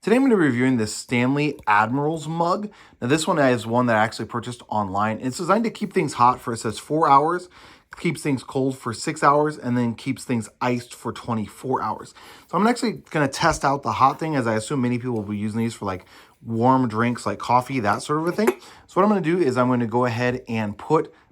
Today I'm going to be reviewing this Stanley Admiral's mug. Now this one is one that I actually purchased online. It's designed to keep things hot for, it says 4 hours, keeps things cold for 6 hours, and then keeps things iced for 24 hours. So I'm actually going to test out the hot thing, as I assume many people will be using these for like warm drinks like coffee, that sort of a thing. So what I'm going to do is I'm going to go ahead and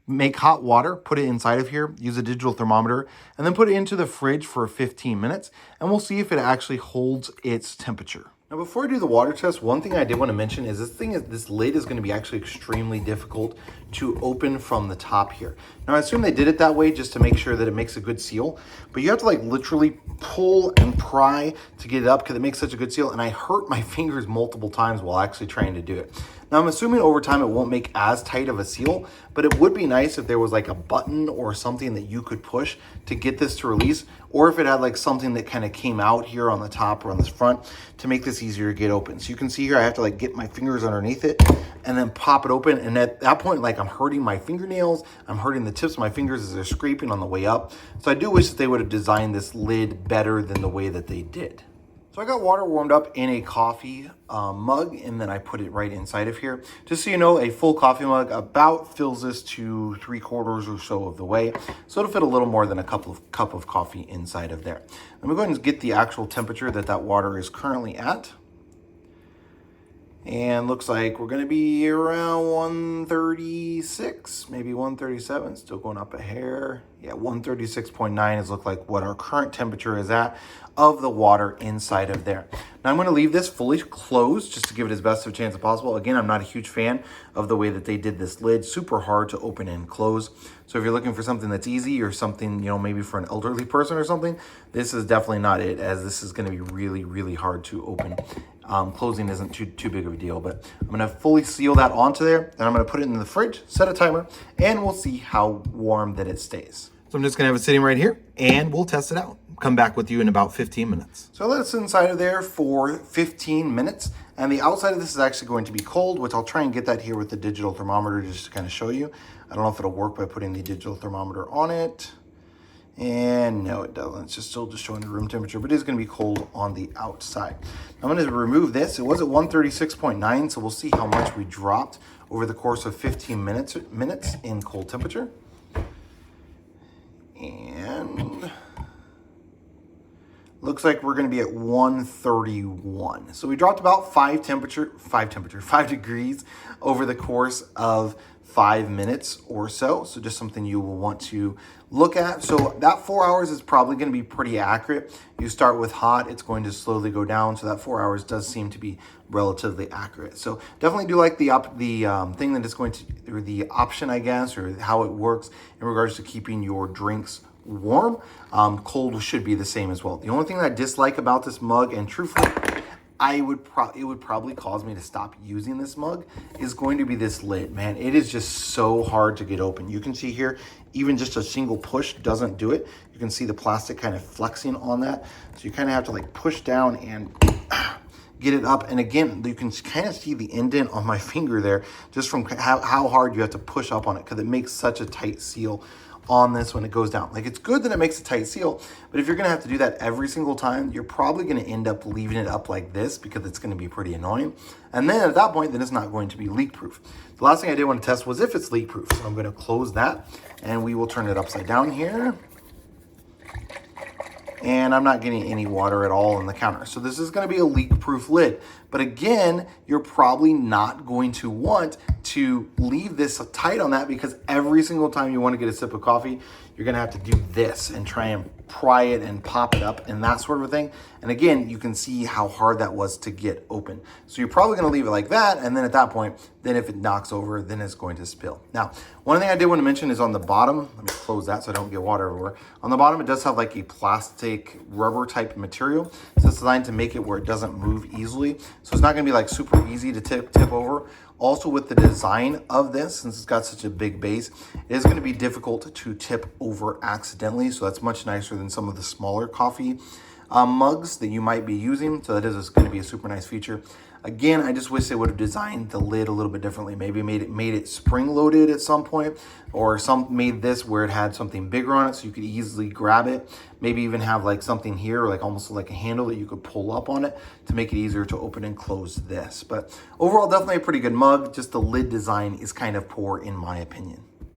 make hot water, put it inside of here, use a digital thermometer, and then put it into the fridge for 15 minutes, and we'll see if it actually holds its temperature. Now, before I do the water test, one thing I did want to mention is this lid is going to be actually extremely difficult to open from the top here. Now, I assume they did it that way just to make sure that it makes a good seal, but you have to like literally pull and pry to get it up because it makes such a good seal, and I hurt my fingers multiple times while actually trying to do it. Now, I'm assuming over time it won't make as tight of a seal, but it would be nice if there was like a button or something that you could push to get this to release, or if it had like something that kind of came out here on the top or on this front to make this easier to get open. So you can see here I have to like get my fingers underneath it and then pop it open, and at that point like I'm hurting my fingernails, I'm hurting the tips of my fingers as they're scraping on the way up. So I do wish that they would have designed this lid better than the way that they did. So I got water warmed up in a coffee mug, and then I put it right inside of here. Just so you know, a full coffee mug about fills this to 3/4 or so of the way. So it'll fit a little more than a cup of coffee inside of there. Let me go ahead and get the actual temperature that water is currently at. And looks like we're going to be around 136, maybe 137, still going up a hair. Yeah, 136.9 is look like what our current temperature is at of the water inside of there. Now I'm going to leave this fully closed just to give it as best of a chance as possible. Again, I'm not a huge fan of the way that they did this lid. Super hard to open and close. So if you're looking for something that's easy or something, maybe for an elderly person or something, this is definitely not it, as this is going to be really, really hard to open. Closing isn't too big of a deal, but I'm going to fully seal that onto there, and I'm going to put it in the fridge, set a timer, and we'll see how warm that it stays. So I'm just going to have it sitting right here, and we'll test it out. Come back with you in about 15 minutes. So I let it sit inside of there for 15 minutes, and the outside of this is actually going to be cold, which I'll try and get that here with the digital thermometer just to kind of show you. I don't know if it'll work by putting the digital thermometer on it. And no, it doesn't. It's still just showing the room temperature, but it is going to be cold on the outside. I'm going to remove this. It was at 136.9, so we'll see how much we dropped over the course of 15 minutes in cold temperature. And looks like we're going to be at 131. So we dropped about 5 degrees over the course of 5 minutes or so. So just something you will want to look at. So that 4 hours is probably going to be pretty accurate. You start with hot, it's going to slowly go down. So that 4 hours does seem to be relatively accurate. So definitely do like the thing that is going to, or the option, I guess, or how it works in regards to keeping your drinks warm. Cold should be the same as well. The only thing that I dislike about this mug, and truthfully, it would probably cause me to stop using this mug, is going to be this lid. Man, it is just so hard to get open. You can see here, even just a single push doesn't do it. You can see the plastic kind of flexing on that. So you kind of have to like push down and get it up. And again, you can kind of see the indent on my finger there just from how hard you have to push up on it, because it makes such a tight seal on this when it goes down. Like, it's good that it makes a tight seal, but if you're gonna have to do that every single time, you're probably gonna end up leaving it up like this, because it's gonna be pretty annoying. And then at that point, then it's not going to be leak proof. The last thing I did want to test was if it's leak proof. So I'm gonna close that, and we will turn it upside down here. And I'm not getting any water at all on the counter. So this is going to be a leak-proof lid. But again, you're probably not going to want to leave this tight on that, because every single time you want to get a sip of coffee, you're going to have to do this and try and pry it and pop it up and that sort of a thing. And again, you can see how hard that was to get open. So you're probably going to leave it like that, and then at that point, then if it knocks over, then it's going to spill. Now, one thing I did want to mention is on the bottom, let me close that so I don't get water everywhere. On the bottom, it does have like a plastic rubber type material. So it's designed to make it where it doesn't move easily. So it's not going to be like super easy to tip over. Also, with the design of this, since it's got such a big base, it is going to be difficult to tip over accidentally. So that's much nicer than some of the smaller coffee mugs that you might be using. So that is going to be a super nice feature. Again, I just wish they would have designed the lid a little bit differently. Maybe made it spring loaded at some point, or made this where it had something bigger on it so you could easily grab it. Maybe even have like something here, like almost like a handle that you could pull up on it to make it easier to open and close this. But overall, definitely a pretty good mug. Just the lid design is kind of poor in my opinion.